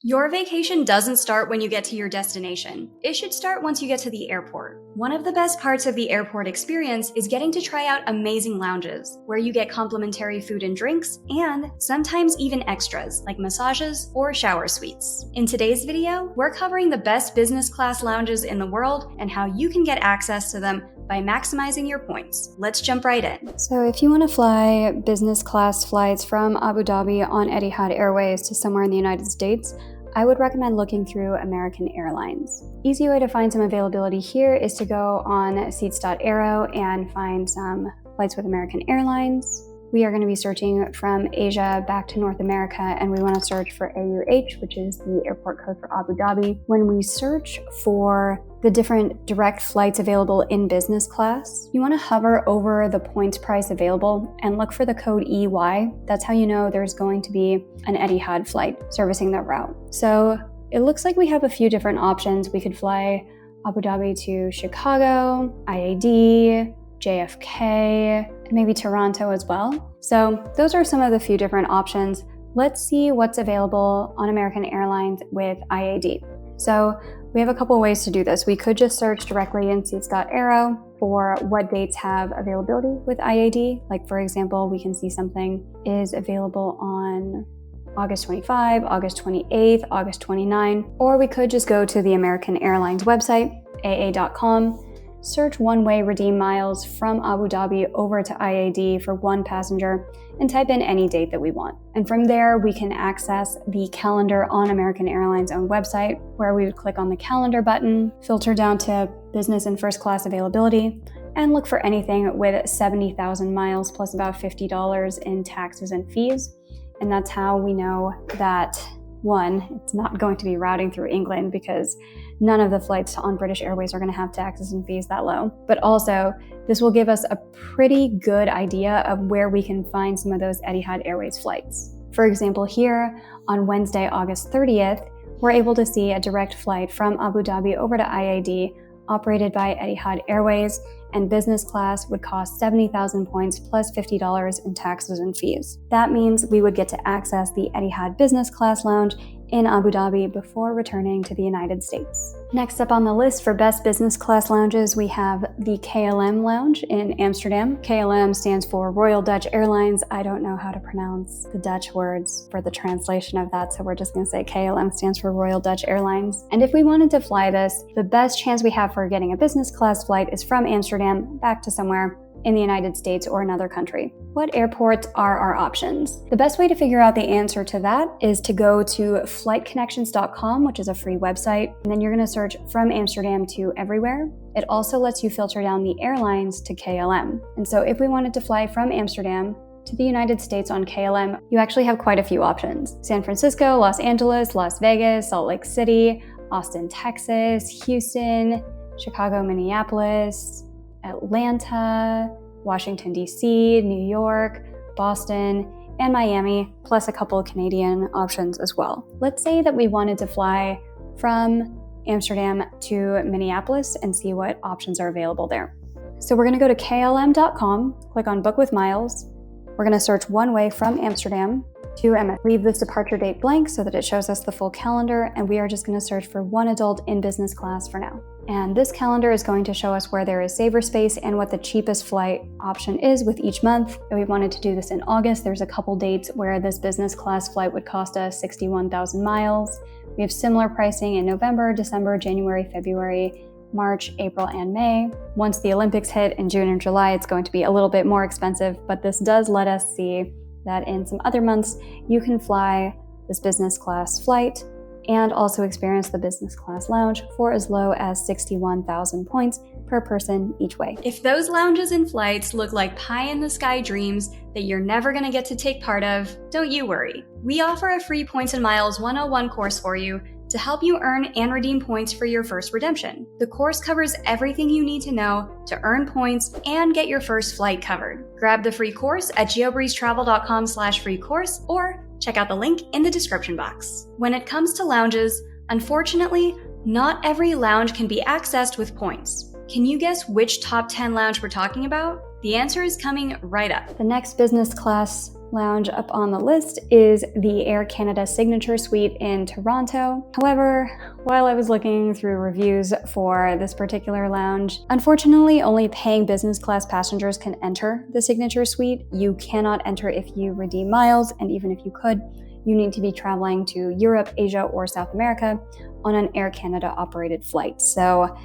Your vacation doesn't start when you get to your destination. It should start once you get to the airport. One of the best parts of the airport experience is getting to try out amazing lounges, where you get complimentary food and drinks, and sometimes even extras like massages or shower suites. In today's video, we're covering the best business class lounges in the world and how you can get access to them by maximizing your points. Let's jump right in. So if you want to fly business class flights from Abu Dhabi on Etihad Airways to somewhere in the United States, I would recommend looking through American Airlines. Easy way to find some availability here is to go on seats.aero and find some flights with American Airlines. We are going to be searching from Asia back to North America, and we want to search for AUH, which is the airport code for Abu Dhabi. When we search for the different direct flights available in business class, you want to hover over the points price available and look for the code EY. That's how you know there's going to be an Etihad flight servicing that route. So it looks like we have a few different options. We could fly Abu Dhabi to Chicago, IAD, JFK, and maybe Toronto as well. So those are some of the few different options. Let's see what's available on American Airlines with IAD. So we have a couple ways to do this. We could just search directly in seats.aero for what dates have availability with IAD. Like for example, we can see something is available on August 25, August 28th, August 29, or we could just go to the American Airlines website, aa.com, search one-way redeem miles from Abu Dhabi over to IAD for one passenger, and type in any date that we want. And from there, we can access the calendar on American Airlines' own website, where we would click on the calendar button, filter down to business and first class availability, and look for anything with 70,000 miles plus about $50 in taxes and fees. And that's how we know that, one, it's not going to be routing through England because none of the flights on British Airways are going to have taxes and fees that low. But also, this will give us a pretty good idea of where we can find some of those Etihad Airways flights. For example, here on Wednesday, August 30th, we're able to see a direct flight from Abu Dhabi over to IAD operated by Etihad Airways, and business class would cost 70,000 points plus $50 in taxes and fees. That means we would get to access the Etihad Business Class Lounge in Abu Dhabi before returning to the United States. Next up on the list for best business class lounges, we have the KLM Lounge in Amsterdam. KLM stands for Royal Dutch Airlines. I don't know how to pronounce the Dutch words for the translation of that, so we're just going to say KLM stands for Royal Dutch Airlines. And if we wanted to fly this, the best chance we have for getting a business class flight is from Amsterdam back to somewhere in the United States or another country. What airports are our options? The best way to figure out the answer to that is to go to flightconnections.com, which is a free website, and then you're going to search from Amsterdam to everywhere. It also lets you filter down the airlines to KLM. And so if we wanted to fly from Amsterdam to the United States on KLM, you actually have quite a few options. San Francisco, Los Angeles, Las Vegas, Salt Lake City, Austin, Texas, Houston, Chicago, Minneapolis, Atlanta, Washington, D.C., New York, Boston, and Miami, plus a couple of Canadian options as well. Let's say that we wanted to fly from Amsterdam to Minneapolis and see what options are available there. So we're going to go to klm.com, click on Book with Miles. We're going to search one way from Amsterdam to Emirates. Leave this departure date blank so that it shows us the full calendar, and we are just going to search for one adult in business class for now. And this calendar is going to show us where there is saver space and what the cheapest flight option is with each month. If we wanted to do this in August, there's a couple dates where this business class flight would cost us 61,000 miles. We have similar pricing in November, December, January, February, March, April, and May. Once the Olympics hit in June and July, it's going to be a little bit more expensive, but this does let us see that in some other months, you can fly this business class flight and also experience the business class lounge for as low as 61,000 points per person each way. If those lounges and flights look like pie-in-the-sky dreams that you're never going to get to take part of, don't you worry. We offer a free Points and Miles 101 course for you to help you earn and redeem points for your first redemption. The course covers everything you need to know to earn points and get your first flight covered. Grab the free course at geobreezetravel.com/free course or check out the link in the description box. When it comes to lounges, unfortunately, not every lounge can be accessed with points. Can you guess which top 10 lounge we're talking about? The answer is coming right up. The next business class lounge up on the list is the Air Canada Signature Suite in Toronto. However, while I was looking through reviews for this particular lounge, unfortunately only paying business class passengers can enter the Signature Suite. You cannot enter if you redeem miles, and even if you could, you need to be traveling to Europe, Asia, or South America on an Air Canada operated flight. So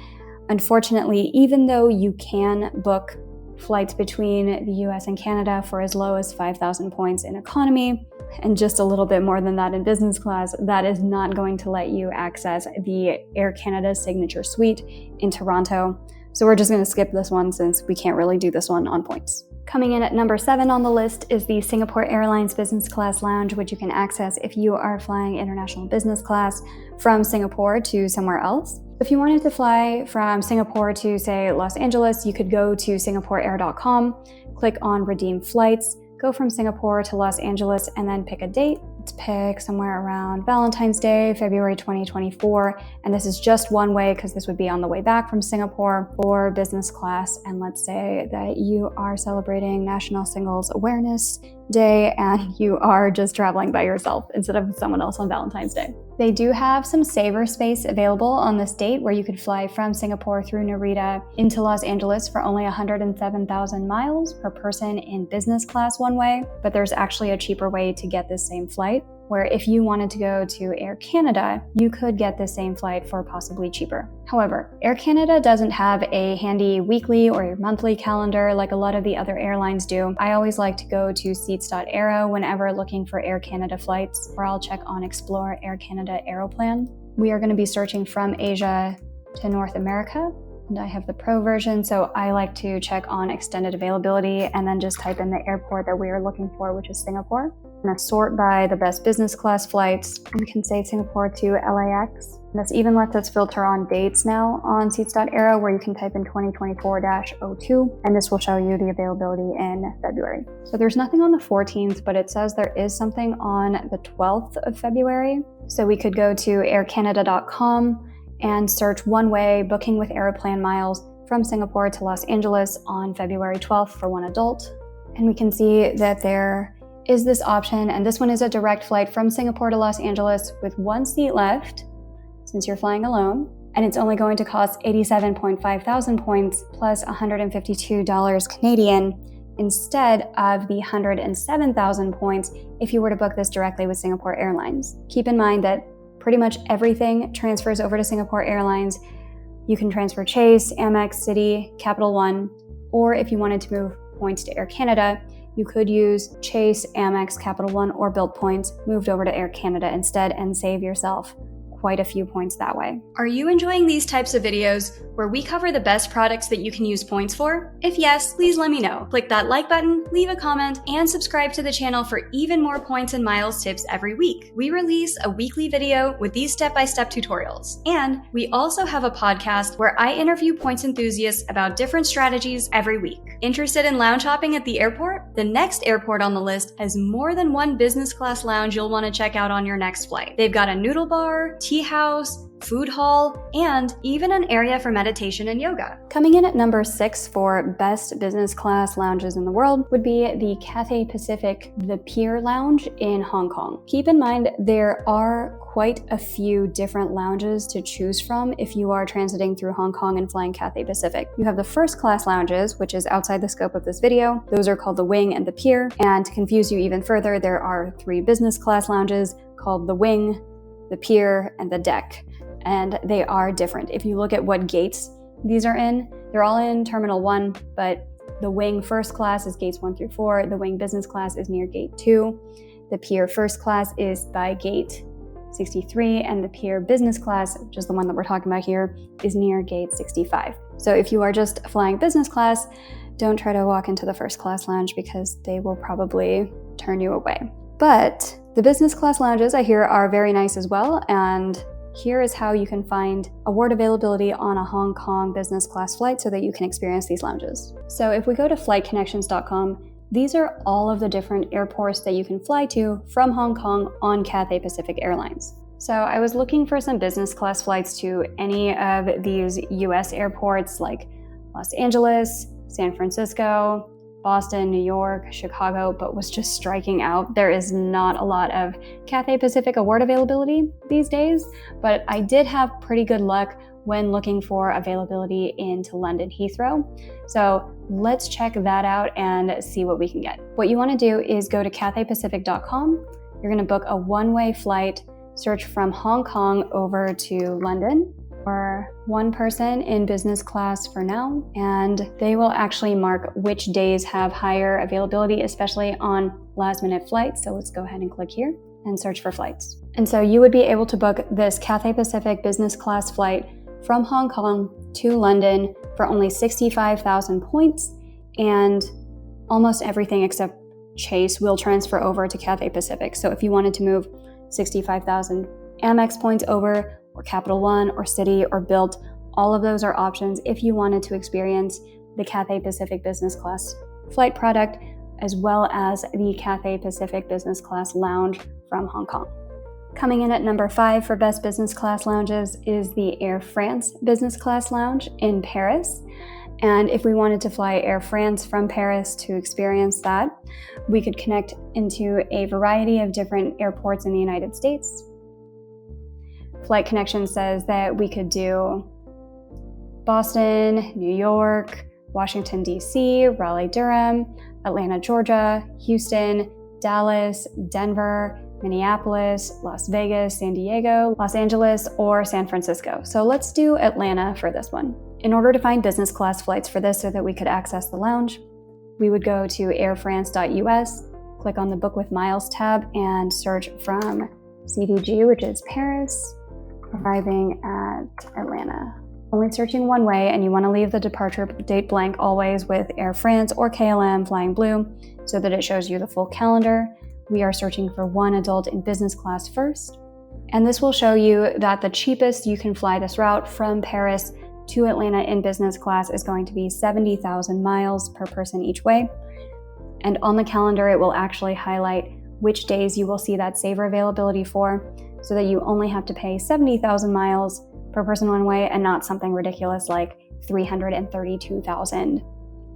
unfortunately, even though you can book flights between the US and Canada for as low as 5,000 points in economy and just a little bit more than that in business class, that is not going to let you access the Air Canada Signature Suite in Toronto. So we're just going to skip this one since we can't really do this one on points. Coming in at number 7 on the list is the Singapore Airlines Business Class Lounge, which you can access if you are flying international business class from Singapore to somewhere else. If you wanted to fly from Singapore to, say, Los Angeles, you could go to singaporeair.com, click on Redeem Flights, go from Singapore to Los Angeles, and then pick a date. Let's pick somewhere around Valentine's Day, February 2024. And this is just one way because this would be on the way back from Singapore or business class. And let's say that you are celebrating National Singles Awareness Day and you are just traveling by yourself instead of someone else on Valentine's Day. They do have some saver space available on this date where you could fly from Singapore through Narita into Los Angeles for only 107,000 miles per person in business class one way, but there's actually a cheaper way to get this same flight, where if you wanted to go to Air Canada, you could get the same flight for possibly cheaper. However, Air Canada doesn't have a handy weekly or monthly calendar like a lot of the other airlines do. I always like to go to seats.aero whenever looking for Air Canada flights, or I'll check on Explore Air Canada Aeroplan. We are going to be searching from Asia to North America, and I have the Pro version, so I like to check on extended availability and then just type in the airport that we are looking for, which is Singapore. I'm going to sort by the best business class flights, and we can say Singapore to LAX. And this even lets us filter on dates now on seats.aero, where you can type in 2024-02, and this will show you the availability in February. So there's nothing on the 14th, but it says there is something on the 12th of February. So we could go to aircanada.com and search one-way booking with Aeroplan miles from Singapore to Los Angeles on February 12th for one adult. And we can see that there is this option, and this one is a direct flight from Singapore to Los Angeles with one seat left, since you're flying alone, and it's only going to cost 87.5 thousand points plus $152 Canadian instead of the 107,000 points if you were to book this directly with Singapore Airlines. Keep in mind that pretty much everything transfers over to Singapore Airlines. You can transfer Chase, Amex, Citi, Capital One, or if you wanted to move points to Air Canada, you could use Chase, Amex, Capital One, or Built Points moved over to Air Canada instead and save yourself quite a few points that way. Are you enjoying these types of videos where we cover the best products that you can use points for? If yes, please let me know. Click that like button, leave a comment, and subscribe to the channel for even more points and miles tips every week. We release a weekly video with these step-by-step tutorials. And we also have a podcast where I interview points enthusiasts about different strategies every week. Interested in lounge hopping at the airport? The next airport on the list has more than one business class lounge you'll want to check out on your next flight. They've got a noodle bar, tea house, food hall, and even an area for meditation and yoga. Coming in at number 6 for best business class lounges in the world would be the Cathay Pacific The Pier Lounge in Hong Kong. Keep in mind there are quite a few different lounges to choose from if you are transiting through Hong Kong and flying Cathay Pacific. You have the first class lounges, which is outside the scope of this video. Those are called the Wing and the Pier, and to confuse you even further, there are 3 business class lounges called the Wing, the Pier, and the Deck. And they are different. If you look at what gates these are in, they're all in Terminal 1, but the Wing First Class is gates 1 through 4, the Wing Business Class is near gate 2, the Pier First Class is by gate 63, and the Pier Business Class, which is the one that we're talking about here, is near gate 65. So if you are just flying business class, don't try to walk into the first class lounge because they will probably turn you away. But the business class lounges I hear are very nice as well, and here is how you can find award availability on a Hong Kong business class flight so that you can experience these lounges. So if we go to flightconnections.com, these are all of the different airports that you can fly to from Hong Kong on Cathay Pacific Airlines. So I was looking for some business class flights to any of these US airports like Los Angeles, San Francisco, Boston, New York, Chicago, but was just striking out. There is not a lot of Cathay Pacific award availability these days, but I did have pretty good luck when looking for availability into London Heathrow. So let's check that out and see what we can get. What you want to do is go to cathaypacific.com. You're going to book a one-way flight, search from Hong Kong over to London for one person in business class for now, and they will actually mark which days have higher availability, especially on last-minute flights. So let's go ahead and click here and search for flights. And so you would be able to book this Cathay Pacific business class flight from Hong Kong to London for only 65,000 points, and almost everything except Chase will transfer over to Cathay Pacific. So if you wanted to move 65,000 Amex points over, or Capital One, or Citi, or Bilt, all of those are options if you wanted to experience the Cathay Pacific business class flight product, as well as the Cathay Pacific business class lounge from Hong Kong. Coming in at number 5 for best business class lounges is the Air France business class lounge in Paris. And if we wanted to fly Air France from Paris to experience that, we could connect into a variety of different airports in the United States. Flight Connection says that we could do Boston, New York, Washington, D.C., Raleigh-Durham, Atlanta, Georgia, Houston, Dallas, Denver, Minneapolis, Las Vegas, San Diego, Los Angeles, or San Francisco. So let's do Atlanta for this one. In order to find business class flights for this so that we could access the lounge, we would go to airfrance.us, click on the Book with Miles tab, and search from CDG, which is Paris, arriving at Atlanta. Only searching one way, and you want to leave the departure date blank always with Air France or KLM Flying Blue so that it shows you the full calendar. We are searching for one adult in business class first, and this will show you that the cheapest you can fly this route from Paris to Atlanta in business class is going to be 70,000 miles per person each way. And on the calendar, it will actually highlight which days you will see that saver availability for, so that you only have to pay 70,000 miles per person one way and not something ridiculous like 332,000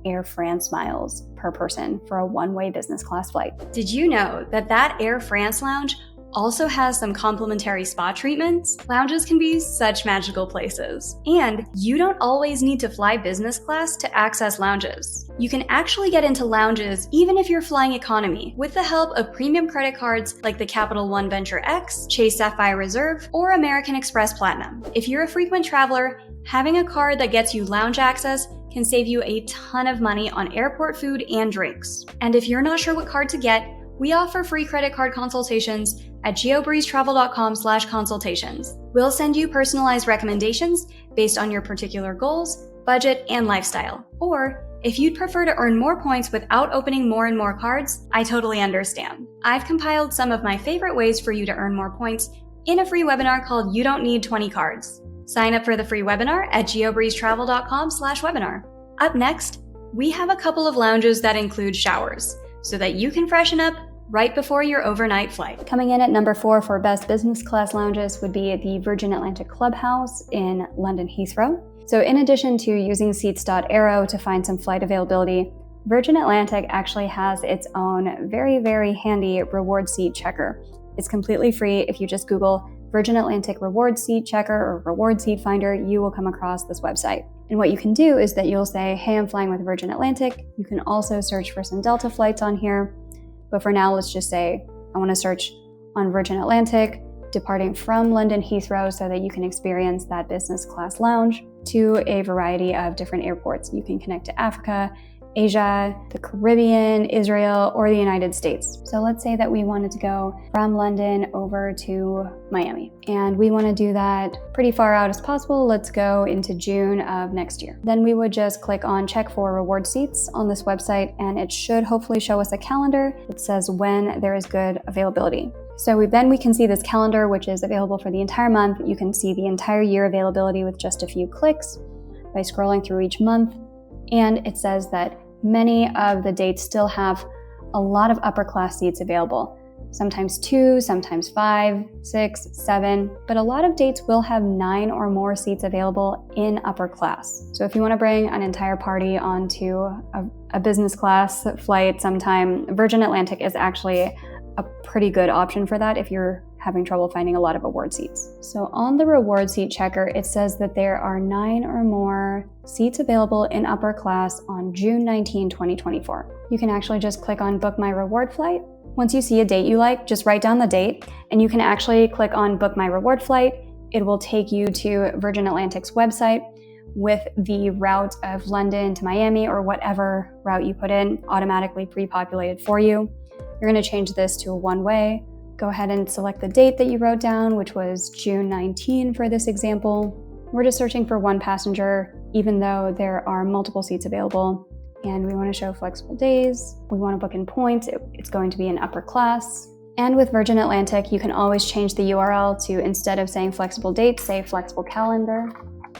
Air France miles per person for a one-way business class flight. Did you know that Air France lounge also has some complimentary spa treatments? Lounges can be such magical places. And you don't always need to fly business class to access lounges. You can actually get into lounges even if you're flying economy with the help of premium credit cards like the Capital One Venture X, Chase Sapphire Reserve, or American Express Platinum. If you're a frequent traveler, having a card that gets you lounge access can save you a ton of money on airport food and drinks. And if you're not sure what card to get, we offer free credit card consultations at geobreezetravel.com/consultations. We'll send you personalized recommendations based on your particular goals, budget, and lifestyle. Or if you'd prefer to earn more points without opening more and more cards, I totally understand. I've compiled some of my favorite ways for you to earn more points in a free webinar called You Don't Need 20 Cards. Sign up for the free webinar at geobreezetravel.com/webinar. Up next, we have a couple of lounges that include showers so that you can freshen up right before your overnight flight. Coming in at number 4 for best business class lounges would be the Virgin Atlantic Clubhouse in London Heathrow. So in addition to using seats.aero to find some flight availability, Virgin Atlantic actually has its own very, very handy reward seat checker. It's completely free. If you just Google Virgin Atlantic Reward Seat Checker or Reward Seat Finder, you will come across this website. And what you can do is that you'll say, hey, I'm flying with Virgin Atlantic. You can also search for some Delta flights on here. But for now, let's just say I want to search on Virgin Atlantic, departing from London Heathrow so that you can experience that business class lounge to a variety of different airports. You can connect to Africa, Asia, the Caribbean, Israel, or the United States. So let's say that we wanted to go from London over to Miami, and we want to do that pretty far out as possible. Let's go into June of next year. Then we would just click on check for reward seats on this website, and it should hopefully show us a calendar that says when there is good availability. So we can see this calendar, which is available for the entire month. You can see the entire year availability with just a few clicks by scrolling through each month. And it says that many of the dates still have a lot of upper class seats available. sometimes 2, sometimes 5, 6, 7, but a lot of dates will have 9 or more seats available in upper class. So if you want to bring an entire party onto a business class flight sometime, Virgin Atlantic is actually a pretty good option for that if you're having trouble finding a lot of award seats. So on the reward seat checker, it says that there are 9 or more seats available in upper class on June 19, 2024. You can actually just click on Book My Reward Flight. Once you see a date you like, just write down the date, and you can actually click on Book My Reward Flight. It will take you to Virgin Atlantic's website with the route of London to Miami or whatever route you put in automatically pre-populated for you. You're going to change this to a one-way. Go ahead and select the date that you wrote down, which was June 19 for this example. We're just searching for one passenger, even though there are multiple seats available. And we want to show flexible days. We want to book in points. It's going to be in upper class. And with Virgin Atlantic, you can always change the URL to, instead of saying flexible dates, say flexible calendar.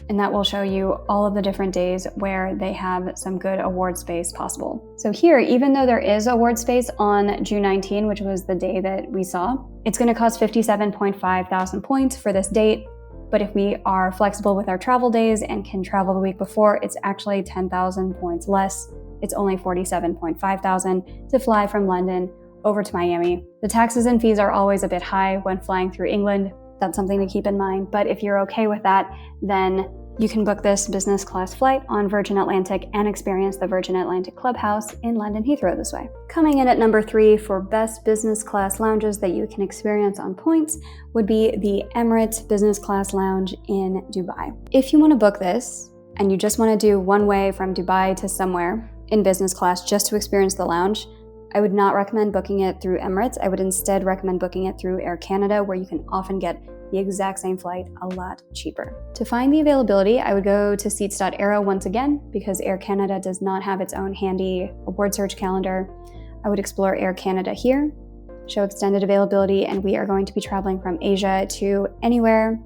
And that will show you all of the different days where they have some good award space possible. So here, even though there is award space on June 19, which was the day that we saw, it's going to cost 57.5 thousand points for this date. But if we are flexible with our travel days and can travel the week before, it's actually 10,000 points less. It's only 47.5 thousand to fly from London over to Miami. The taxes and fees are always a bit high when flying through England. That's something to keep in mind. But if you're okay with that, then you can book this business class flight on Virgin Atlantic and experience the Virgin Atlantic Clubhouse in London Heathrow this way. Coming in at number 3 for best business class lounges that you can experience on points would be the Emirates Business Class Lounge in Dubai. If you want to book this and you just want to do one way from Dubai to somewhere in business class just to experience the lounge, I would not recommend booking it through Emirates. I would instead recommend booking it through Air Canada, where you can often get the exact same flight a lot cheaper. To find the availability, I would go to seats.aero once again, because Air Canada does not have its own handy award search calendar. I would explore Air Canada here, show extended availability, and we are going to be traveling from Asia to anywhere,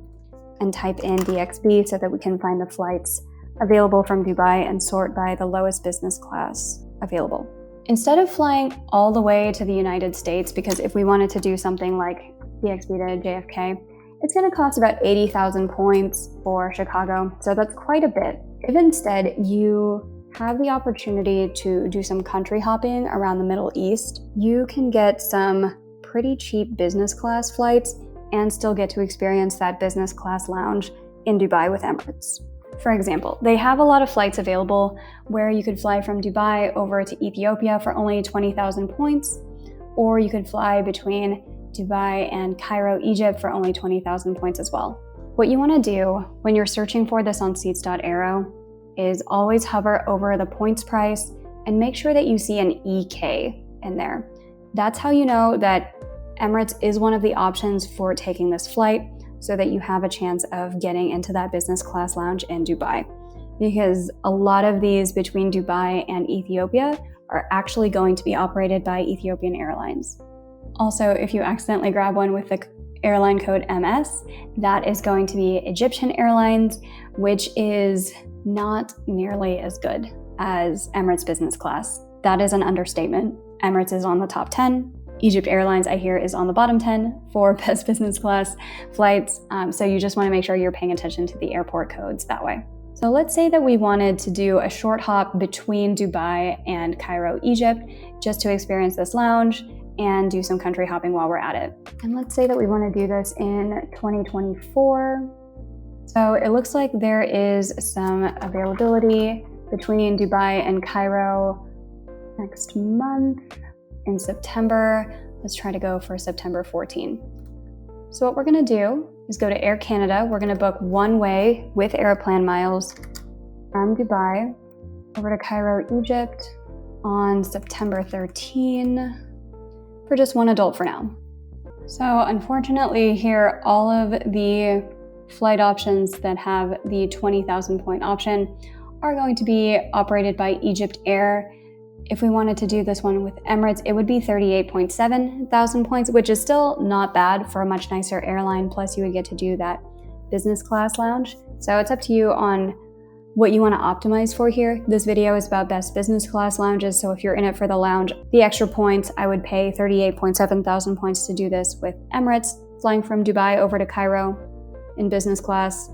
and type in DXB so that we can find the flights available from Dubai and sort by the lowest business class available. Instead of flying all the way to the United States, because if we wanted to do something like DXB to JFK, it's going to cost about 80,000 points for Chicago, so that's quite a bit. If instead you have the opportunity to do some country hopping around the Middle East, you can get some pretty cheap business class flights and still get to experience that business class lounge in Dubai with Emirates. For example, they have a lot of flights available where you could fly from Dubai over to Ethiopia for only 20,000 points, or you could fly between Dubai and Cairo, Egypt for only 20,000 points as well. What you want to do when you're searching for this on seats.aero is always hover over the points price and make sure that you see an EK in there. That's how you know that Emirates is one of the options for taking this flight, so that you have a chance of getting into that business class lounge in Dubai. Because a lot of these between Dubai and Ethiopia are actually going to be operated by Ethiopian Airlines. Also, if you accidentally grab one with the airline code MS, that is going to be Egyptian Airlines, which is not nearly as good as Emirates business class. That is an understatement. Emirates is on the top 10. Egypt Airlines, I hear, is on the bottom 10 for best business class flights. So you just want to make sure you're paying attention to the airport codes that way. So let's say that we wanted to do a short hop between Dubai and Cairo, Egypt, just to experience this lounge and do some country hopping while we're at it. And let's say that we want to do this in 2024. So it looks like there is some availability between Dubai and Cairo next month. In September, let's try to go for September 14. So what we're gonna do is go to Air Canada. We're gonna book one way with Aeroplan miles from Dubai over to Cairo, Egypt on September 13 for just one adult for now. So unfortunately here, all of the flight options that have the 20,000 point option are going to be operated by Egypt Air. If we wanted to do this one with Emirates, it would be 38.7 thousand points, which is still not bad for a much nicer airline. Plus, you would get to do that business class lounge. So it's up to you on what you want to optimize for here. This video is about best business class lounges, so if you're in it for the lounge, the extra points, I would pay 38.7 thousand points to do this with Emirates, flying from Dubai over to Cairo in business class.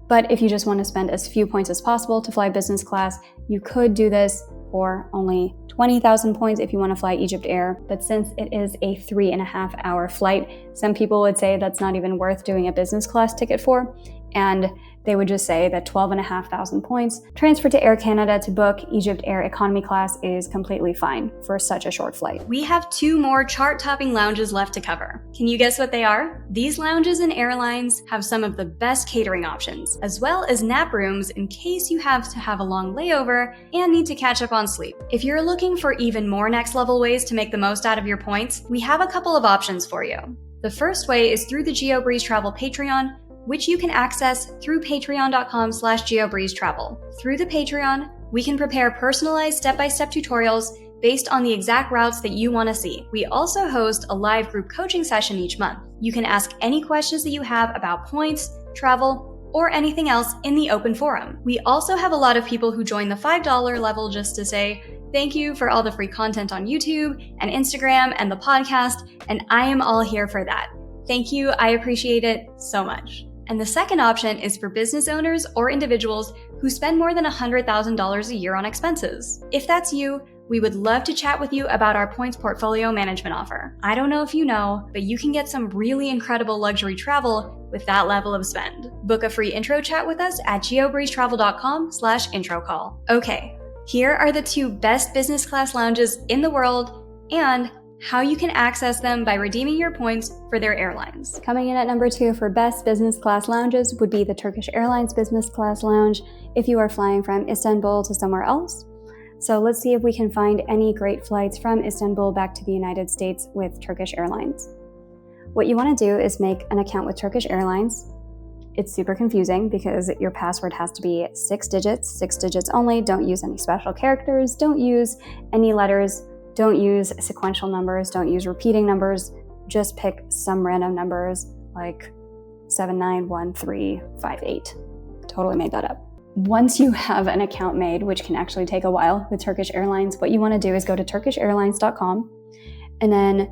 But if you just want to spend as few points as possible to fly business class, you could do this for only 20,000 points if you want to fly Egypt Air. But since it is a 3.5 hour flight, some people would say that's not even worth doing a business class ticket for. And they would just say that 12,500 points transferred to Air Canada to book Egypt Air economy class is completely fine for such a short flight. We have 2 more chart-topping lounges left to cover. Can you guess what they are? These lounges and airlines have some of the best catering options, as well as nap rooms in case you have to have a long layover and need to catch up on sleep. If you're looking for even more next-level ways to make the most out of your points, we have a couple of options for you. The first way is through the GeoBreeze Travel Patreon, which you can access through patreon.com/geobreezetravel. Through the Patreon, we can prepare personalized step-by-step tutorials based on the exact routes that you want to see. We also host a live group coaching session each month. You can ask any questions that you have about points, travel, or anything else in the open forum. We also have a lot of people who join the $5 level just to say, thank you for all the free content on YouTube and Instagram and the podcast, and I am all here for that. Thank you, I appreciate it so much. And the second option is for business owners or individuals who spend more than $100,000 a year on expenses. If that's you, we would love to chat with you about our points portfolio management offer. I don't know if you know, but you can get some really incredible luxury travel with that level of spend. Book a free intro chat with us at geobreezetravel.com/intro call. Okay, here are the 2 best business class lounges in the world and how you can access them by redeeming your points for their airlines. Coming in at number 2 for best business class lounges would be the Turkish Airlines business class lounge if you are flying from Istanbul to somewhere else. So let's see if we can find any great flights from Istanbul back to the United States with Turkish Airlines. What you want to do is make an account with Turkish Airlines. It's super confusing because your password has to be 6 digits only. Don't use any special characters, don't use any letters, don't use sequential numbers, don't use repeating numbers, just pick some random numbers like 791358. Totally made that up. Once you have an account made, which can actually take a while with Turkish Airlines, what you want to do is go to turkishairlines.com and then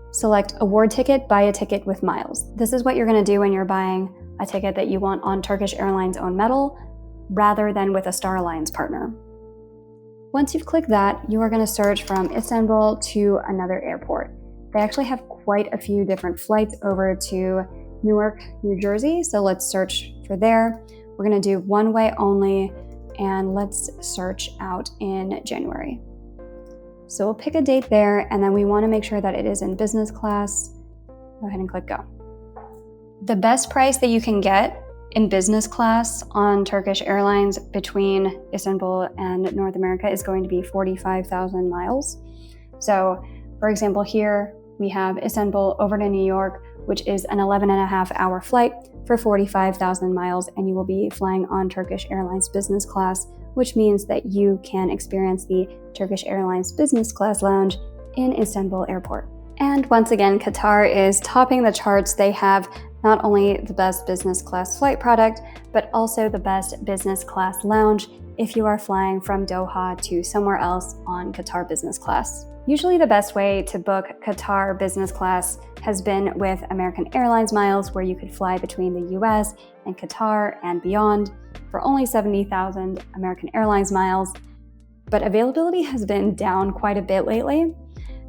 select award ticket, buy a ticket with miles. This is what you're going to do when you're buying a ticket that you want on Turkish Airlines' own metal rather than with a Star Alliance partner. Once you've clicked that, you are going to search from Istanbul to another airport. They actually have quite a few different flights over to Newark, New Jersey, so let's search for there. We're going to do one way only, and let's search out in January. So we'll pick a date there, and then we want to make sure that it is in business class. Go ahead and click go. The best price that you can get in business class on Turkish Airlines between Istanbul and North America is going to be 45,000 miles. So, for example, here we have Istanbul over to New York, which is an 11.5 hour flight for 45,000 miles, and you will be flying on Turkish Airlines business class, which means that you can experience the Turkish Airlines business class lounge in Istanbul Airport. And once again, Qatar is topping the charts. They have not only the best business class flight product, but also the best business class lounge if you are flying from Doha to somewhere else on Qatar business class. Usually the best way to book Qatar business class has been with American Airlines miles, where you could fly between the US and Qatar and beyond for only 70,000 American Airlines miles. But availability has been down quite a bit lately.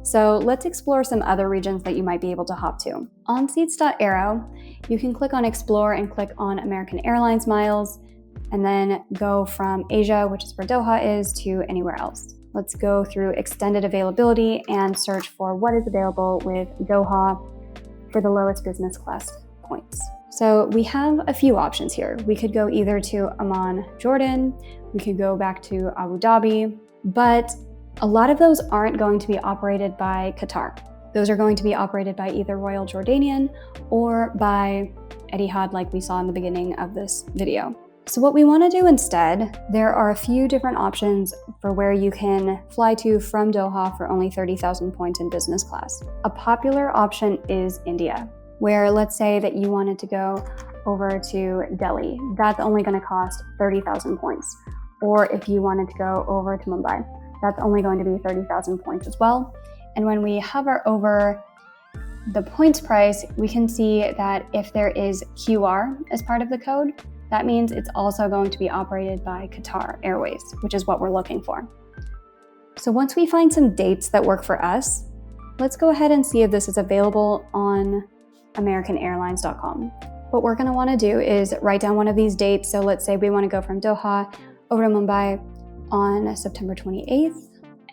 So let's explore some other regions that you might be able to hop to. On seats.aero, you can click on Explore and click on American Airlines miles, and then go from Asia, which is where Doha is, to anywhere else. Let's go through extended availability and search for what is available with Doha for the lowest business class points. So we have a few options here. We could go either to Amman, Jordan, we could go back to Abu Dhabi, but a lot of those aren't going to be operated by Qatar. Those are going to be operated by either Royal Jordanian or by Etihad, like we saw in the beginning of this video. So what we want to do instead, there are a few different options for where you can fly to from Doha for only 30,000 points in business class. A popular option is India, where let's say that you wanted to go over to Delhi, that's only going to cost 30,000 points. Or if you wanted to go over to Mumbai, that's only going to be 30,000 points as well. And when we hover over the points price, we can see that if there is QR as part of the code, that means it's also going to be operated by Qatar Airways, which is what we're looking for. So once we find some dates that work for us, let's go ahead and see if this is available on AmericanAirlines.com. What we're going to want to do is write down one of these dates. So let's say we want to go from Doha over to Mumbai on September 28th.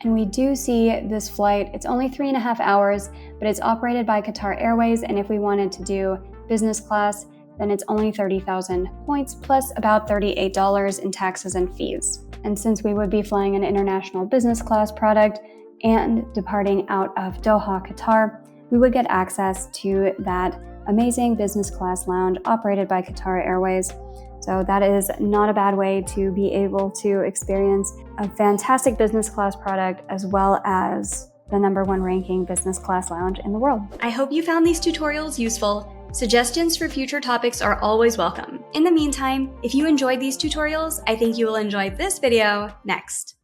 And we do see this flight. It's only 3.5 hours, but it's operated by Qatar Airways. And if we wanted to do business class, then it's only 30,000 points plus about $38 in taxes and fees. And since we would be flying an international business class product and departing out of Doha, Qatar, we would get access to that amazing business class lounge operated by Qatar Airways. So that is not a bad way to be able to experience a fantastic business class product as well as the #1 ranking business class lounge in the world. I hope you found these tutorials useful. Suggestions for future topics are always welcome. In the meantime, if you enjoyed these tutorials, I think you will enjoy this video next.